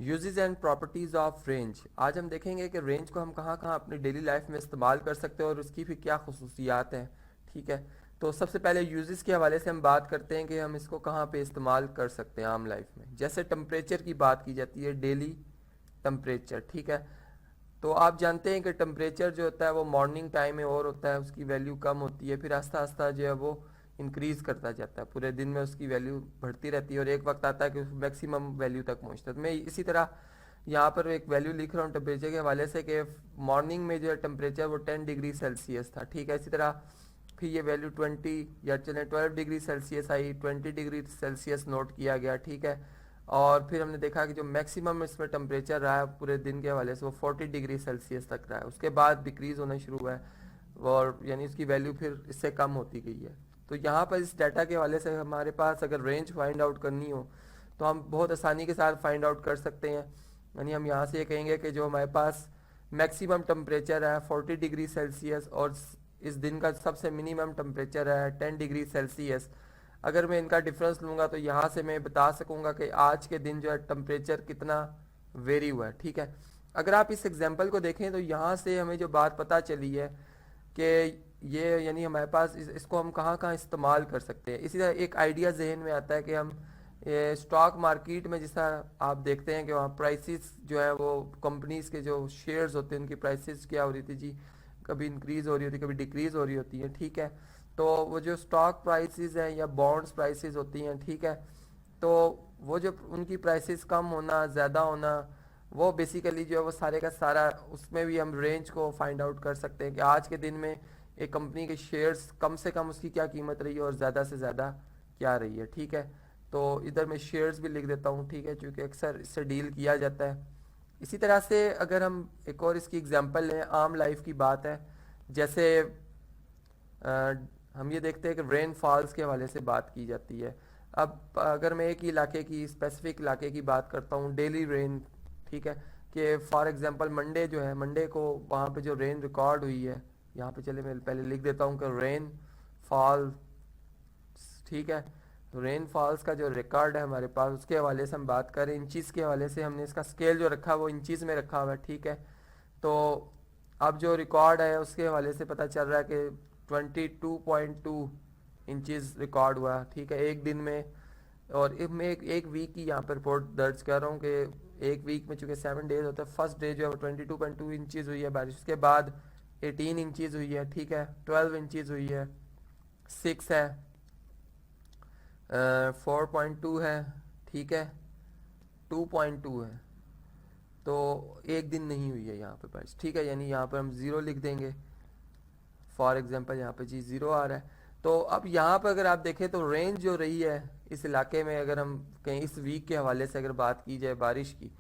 Uses and properties of range. आज हम देखेंगे कि रेंज को हम कहाँ कहाँ अपनी डेली लाइफ में इस्तेमाल कर सकते हैं और उसकी फिर क्या खसूसियात हैं। ठीक है, तो सबसे पहले यूजेस के हवाले से हम बात करते हैं कि हम इसको कहाँ पे इस्तेमाल कर सकते हैं आम लाइफ में। जैसे टेम्परेचर की बात की जाती है, डेली टेम्परेचर। ठीक है, तो आप जानते हैं कि टेम्परेचर जो होता है वो मॉर्निंग टाइम में और होता है, उसकी वैल्यू कम होती है, फिर आस्ता आस्ता जो है वो इंक्रीज़ करता जाता है, पूरे दिन में उसकी वैल्यू बढ़ती रहती है और एक वक्त आता है कि मैक्सिमम वैल्यू तक पहुंचता है। तो मैं इसी तरह यहाँ पर एक वैल्यू लिख रहा हूँ टेम्परेचर के हवाले से कि मॉर्निंग में जो है टेम्परेचर वो 10 डिग्री सेल्सियस था। ठीक है, इसी तरह फिर ये वैल्यू 20 या चलें 12 डिग्री सेल्सियस आई, 20 डिग्री सेल्सियस नोट किया गया। ठीक है, और फिर हमने देखा कि जो मैक्सिमम इसमें टेम्परेचर रहा है पूरे दिन के हवाले से वो 40 डिग्री सेल्सियस तक रहा है। उसके बाद डिक्रीज़ होना शुरू हुआ है और यानी उसकी वैल्यू फिर इससे कम होती गई है। तो यहाँ पर इस डाटा के हवाले से हमारे पास अगर रेंज फाइंड आउट करनी हो तो हम बहुत आसानी के साथ फाइंड आउट कर सकते हैं। यानी हम यहाँ से ये कहेंगे कि जो हमारे पास मैक्सिमम टेम्परेचर है 40 डिग्री सेल्सियस और इस दिन का सबसे मिनिमम टेम्परेचर है 10 डिग्री सेल्सियस, अगर मैं इनका डिफरेंस लूँगा तो यहाँ से मैं बता सकूँगा कि आज के दिन जो है टेम्परेचर कितना वेरी हुआ है। ठीक है, अगर आप इस एग्जांपल को देखें तो यहाँ से हमें जो बात पता चली है कि ये यानी हमारे पास इसको हम कहाँ कहाँ इस्तेमाल कर सकते हैं। इसी तरह एक आइडिया जहन में आता है कि हम स्टॉक मार्केट में जैसा आप देखते हैं कि वहाँ प्राइसेस जो है वो कंपनीज के जो शेयर्स होते हैं उनकी प्राइसेस क्या हो रही थी जी, कभी इंक्रीज़ हो रही होती है, कभी डिक्रीज़ हो रही होती है। ठीक है, तो वो जो स्टॉक प्राइसेस हैं या बॉन्ड्स प्राइसेस होती हैं, ठीक है, तो वो जो उनकी प्राइसेस कम होना ज़्यादा होना वो बेसिकली जो है वो सारे का सारा उसमें भी हम रेंज को फाइंड आउट कर सकते हैं कि आज के दिन में एक कंपनी के शेयर्स कम से कम उसकी क्या कीमत रही है और ज़्यादा से ज़्यादा क्या रही है। ठीक है, तो इधर मैं शेयर्स भी लिख देता हूँ। ठीक है, क्योंकि अक्सर इससे डील किया जाता है। इसी तरह से अगर हम एक और इसकी एग्जांपल लें, आम लाइफ की बात है, जैसे हम ये देखते हैं कि रेन फॉल्स के हवाले से बात की जाती है। अब अगर मैं एक इलाके की स्पेसिफिक इलाके की बात करता हूँ, डेली रेन। ठीक है, कि फॉर एग्जांपल मंडे जो है, मंडे को वहाँ पे जो रेन रिकॉर्ड हुई है, यहाँ पे चले मैं पहले लिख देता हूँ कि रेन फॉल। ठीक है, तो रेन फॉल्स का जो रिकॉर्ड है हमारे पास उसके हवाले से हम बात करें, इंचज़ के हवाले से हमने इसका स्केल जो रखा है वो इंचज़ में रखा हुआ है। ठीक है, तो अब जो रिकॉर्ड है उसके हवाले से पता चल रहा है कि 22.2 इंचज़ रिकॉर्ड हुआ। ठीक है, एक दिन में। और मैं एक वीक की यहाँ पर रिपोर्ट दर्ज कर रहा हूँ कि एक वीक में चूँकि 7 डेज होता है, फर्स्ट डे जो है वो 22.2 इंचज़ हुई है बारिश, उसके बाद 18 इंचज़ हुई है। ठीक है, 12 इंचज़ हुई है, 6 है, 4.2 है। ठीक है, 2.2 है। तो एक दिन नहीं हुई है यहाँ पे बारिश। ठीक है, यानी यहाँ पर हम ज़ीरो लिख देंगे। फॉर एग्जांपल यहाँ पे जी ज़ीरो आ रहा है। तो अब यहाँ पर अगर आप देखें तो रेंज जो रही है इस इलाके में, अगर हम कहीं इस वीक के हवाले से अगर बात की जाए बारिश की,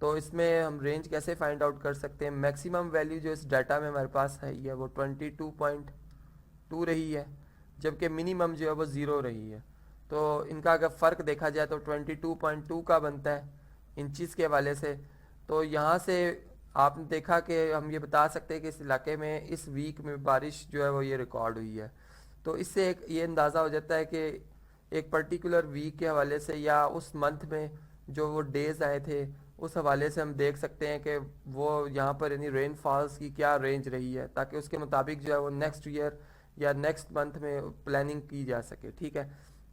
तो इसमें हम रेंज कैसे फाइंड आउट कर सकते हैं। मैक्सिमम वैल्यू जो इस डाटा में हमारे पास है वो 22.2 रही है, जबकि मिनिमम जो है वो ज़ीरो रही है। तो इनका अगर फ़र्क देखा जाए तो 22.2 का बनता है इंचज़ के हवाले से। तो यहाँ से आपने देखा कि हम ये बता सकते हैं कि इस इलाके में इस वीक में बारिश जो है वो ये रिकॉर्ड हुई है। तो इससे एक ये अंदाज़ा हो जाता है कि एक पर्टिकुलर वीक के हवाले से या उस मंथ में जो वो डेज़ आए थे उस हवाले से हम देख सकते हैं कि वो यहाँ पर यानी रेन फॉल्स की क्या रेंज रही है, ताकि उसके मुताबिक जो है वो नेक्स्ट ईयर या नेक्स्ट मंथ में प्लानिंग की जा सके। ठीक है,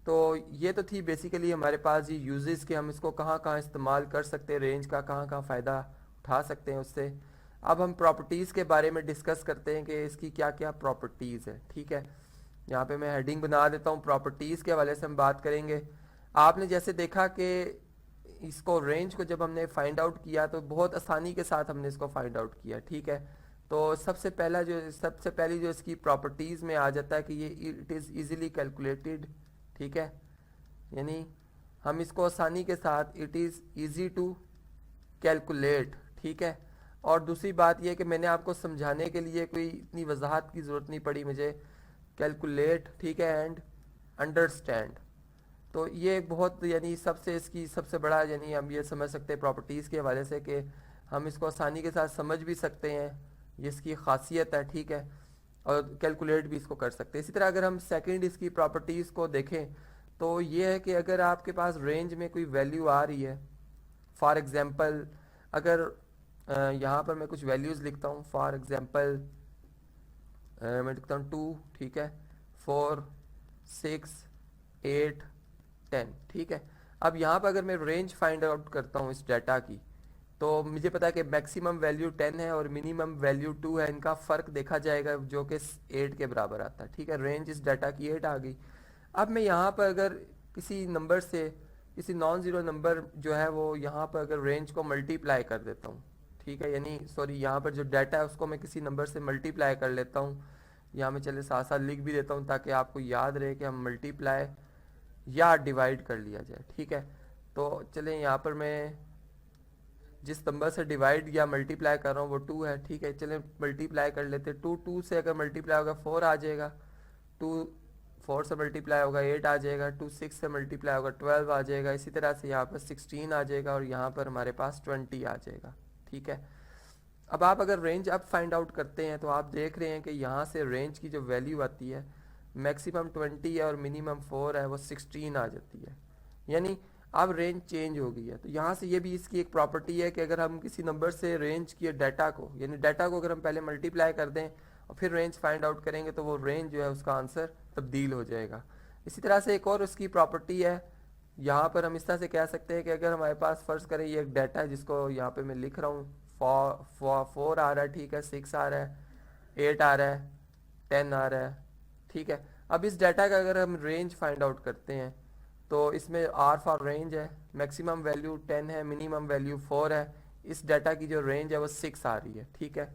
तो ये तो थी बेसिकली हमारे पास ये यूजेस के हम इसको कहाँ कहाँ इस्तेमाल कर सकते हैं, रेंज का कहाँ कहाँ फ़ायदा उठा सकते हैं उससे। अब हम प्रॉपर्टीज़ के बारे में डिस्कस करते हैं कि इसकी क्या क्या प्रॉपर्टीज़ है। ठीक है, यहाँ पे मैं हेडिंग बना देता हूँ, प्रॉपर्टीज़ के हवाले से हम बात करेंगे। आपने जैसे देखा कि इसको रेंज को जब हमने फाइंड आउट किया तो बहुत आसानी के साथ हमने इसको फाइंड आउट किया। ठीक है, तो सबसे पहली जो इसकी प्रॉपर्टीज़ में आ जाता है कि ये इट इज़ इजीली कैलकुलेटेड। ठीक है, यानी हम इसको आसानी के साथ it is easy to calculate. ठीक है, और दूसरी बात यह कि मैंने आपको समझाने के लिए कोई इतनी वजाहत की ज़रूरत नहीं पड़ी मुझे, कैलकुलेट। ठीक है, एंड अंडरस्टैंड। तो ये बहुत यानी सबसे इसकी सबसे बड़ा यानी हम ये समझ सकते हैं प्रॉपर्टीज़ के हवाले से कि हम इसको आसानी के साथ समझ भी सकते हैं, ये इसकी खासियत है। ठीक है, और कैलकुलेट भी इसको कर सकते हैं। इसी तरह अगर हम सेकंड इसकी प्रॉपर्टीज़ को देखें तो ये है कि अगर आपके पास रेंज में कोई वैल्यू आ रही है फॉर एग्जांपल अगर यहाँ पर मैं कुछ वैल्यूज़ लिखता हूँ, फॉर एग्जांपल मैं लिखता हूँ 2, ठीक है, 4, 6, 8, 10, ठीक है। अब यहाँ पर अगर मैं रेंज फाइंड आउट करता हूँ इस डाटा की, तो मुझे पता है कि मैक्सिमम वैल्यू 10 है और मिनिमम वैल्यू 2 है, इनका फ़र्क देखा जाएगा जो कि 8 के बराबर आता है, ठीक है। रेंज इस डाटा की 8 आ गई। अब मैं यहाँ पर अगर किसी नंबर से, किसी नॉन ज़ीरो नंबर जो है वो यहाँ पर अगर रेंज को मल्टीप्लाई कर देता हूँ, ठीक है, यानी सॉरी यहाँ पर जो डाटा है उसको मैं किसी नंबर से मल्टीप्लाई कर लेता हूँ। यहाँ मैं चले साथ साथ लिख भी देता हूँ ताकि आपको याद रहे कि हम मल्टीप्लाई या डिवाइड कर लिया जाए, ठीक है। तो चलें यहाँ पर मैं जिस नंबर से डिवाइड या मल्टीप्लाई कर रहा हूँ वो 2 है, ठीक है। चलें मल्टीप्लाई कर लेते हैं। 2 से अगर मल्टीप्लाई होगा 4 आ जाएगा, 2 4 से मल्टीप्लाई होगा 8 आ जाएगा, 2 6 से मल्टीप्लाई होगा 12 आ जाएगा, इसी तरह से यहाँ पर 16 आ जाएगा और यहाँ पर हमारे पास 20 आ जाएगा, ठीक है। अब आप अगर रेंज अब फाइंड आउट करते हैं तो आप देख रहे हैं कि यहाँ से रेंज की जो वैल्यू आती है मैक्सिमम 20 है और मिनिमम 4 है, वो 16 आ जाती है, यानी अब रेंज चेंज हो गई है। तो यहाँ से ये भी इसकी एक प्रॉपर्टी है कि अगर हम किसी नंबर से रेंज की डाटा को, यानी डाटा को अगर हम पहले मल्टीप्लाई कर दें और फिर रेंज फाइंड आउट करेंगे तो वो रेंज जो है उसका आंसर तब्दील हो जाएगा। इसी तरह से एक और उसकी प्रॉपर्टी है, यहाँ पर हम इस तरह से कह सकते हैं कि अगर हमारे पास फ़र्ज़ करें ये एक डाटा है जिसको यहाँ पे मैं लिख रहा हूँ, 4 आ रहा है, ठीक है, 6 आ रहा है, 8 आ रहा है, 10 आ रहा है, ठीक है। अब इस डाटा का अगर हम रेंज फाइंड आउट करते हैं तो इसमें आर फॉर रेंज है, मैक्सिमम वैल्यू 10 है, मिनिमम वैल्यू 4 है, इस डाटा की जो रेंज है वो 6 आ रही है, ठीक है।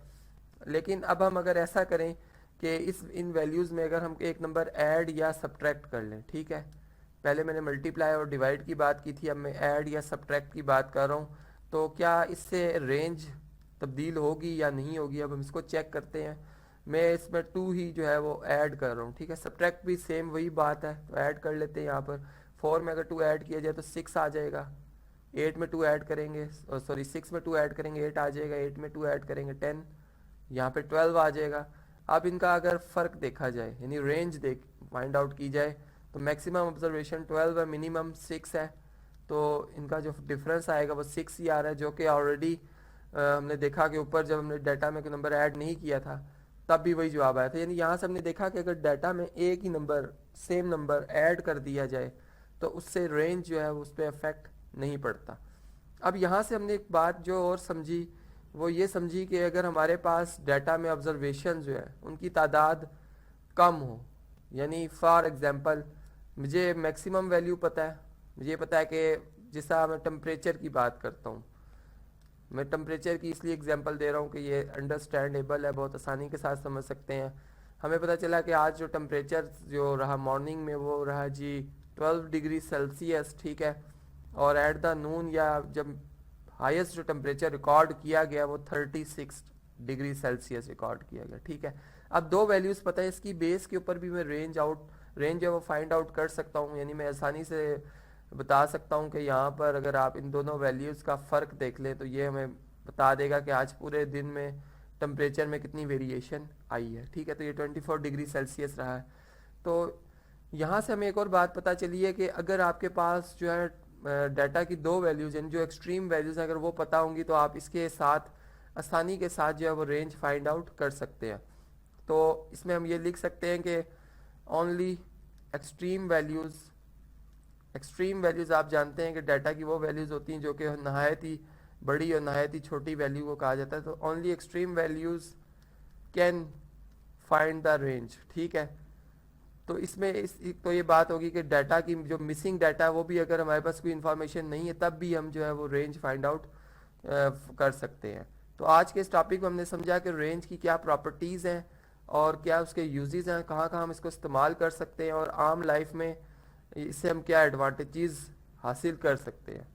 लेकिन अब हम अगर ऐसा करें कि इन वैल्यूज़ में अगर हम एक नंबर ऐड या सब्ट्रैक्ट कर लें, ठीक है, पहले मैंने मल्टीप्लाई और डिवाइड की बात की थी, अब मैं ऐड या सब्ट्रैक्ट की बात कर रहा हूँ, तो क्या इससे रेंज तब्दील होगी या नहीं होगी, अब हम इसको चेक करते हैं। मैं इसमें 2 ही जो है वो ऐड कर रहा हूँ, ठीक है, सब्ट्रैक्ट भी सेम वही बात है, तो ऐड कर लेते हैं। यहाँ पर 4 में अगर 2 ऐड किया जाए तो 6 आ जाएगा, 8 में 2 ऐड करेंगे, सॉरी 6 में 2 ऐड करेंगे 8 आ जाएगा, 8 में 2 ऐड करेंगे 10, यहाँ पे 12 आ जाएगा। अब इनका अगर फ़र्क देखा जाए यानी रेंज देख फाइंड आउट की जाए तो मैक्सिमम ऑब्जर्वेशन 12 है, मिनिमम 6 है, तो इनका जो डिफरेंस आएगा वो 6 ही आ रहा है, जो कि ऑलरेडी हमने देखा कि ऊपर जब हमने डाटा में कोई नंबर ऐड नहीं किया था तब भी वही जवाब आया था। यानी यहाँ से हमने देखा कि अगर डाटा में एक ही नंबर, सेम नंबर ऐड कर दिया जाए तो उससे रेंज जो है उस पर अफेक्ट नहीं पड़ता। अब यहाँ से हमने एक बात जो और समझी वो ये समझी कि अगर हमारे पास डाटा में ऑब्जर्वेशन जो है उनकी तादाद कम हो, यानी फॉर एग्जांपल मुझे मैक्सिमम वैल्यू पता है, मुझे पता है कि जैसा मैं टेम्परेचर की बात करता हूँ, मैं टेम्परेचर की इसलिए एग्जांपल दे रहा हूँ कि ये अंडरस्टैंडेबल है, बहुत आसानी के साथ समझ सकते हैं। हमें पता चला कि आज जो टेम्परेचर जो रहा मॉर्निंग में वो रहा जी 12 डिग्री सेल्सियस, ठीक है, और एट द नून या जब हाईएस्ट जो टेम्परेचर रिकॉर्ड किया गया वो 36 डिग्री सेल्सियस रिकॉर्ड किया गया, ठीक है। अब दो वैल्यूज़ पता है, इसकी बेस के ऊपर भी मैं रेंज है वो फाइंड आउट कर सकता हूँ, यानी मैं आसानी से बता सकता हूँ कि यहाँ पर अगर आप इन दोनों वैल्यूज़ का फ़र्क देख लें तो ये हमें बता देगा कि आज पूरे दिन में टेम्परेचर में कितनी वेरिएशन आई है, ठीक है। तो ये 24 डिग्री सेल्सियस रहा है। तो यहाँ से हमें एक और बात पता चली है कि अगर आपके पास जो है डाटा की दो वैल्यूज़ हैं जो एक्सट्रीम वैल्यूज़ हैं, अगर वो पता होंगी तो आप इसके साथ आसानी के साथ जो है वो रेंज फाइंड आउट कर सकते हैं। तो इसमें हम ये लिख सकते हैं कि ओनली एक्सट्रीम वैल्यूज़ आप जानते हैं कि डाटा की वो वैल्यूज़ होती हैं जो कि नहायत ही बड़ी और नहायत ही छोटी वैल्यू को कहा जाता है। तो only extreme values can find the range, ठीक है। तो इसमें तो ये बात होगी कि डाटा की जो मिसिंग डाटा है वो भी अगर हमारे पास कोई इन्फॉर्मेशन नहीं है तब भी हम जो है वो रेंज फाइंड आउट कर सकते हैं। तो आज के इस टॉपिक में हमने समझा कि रेंज की क्या प्रॉपर्टीज़ हैं और क्या उसके यूजेस हैं, कहाँ कहाँ हम इसको इस्तेमाल कर सकते हैं और आम लाइफ में इससे हम क्या एडवांटेजेस हासिल कर सकते हैं।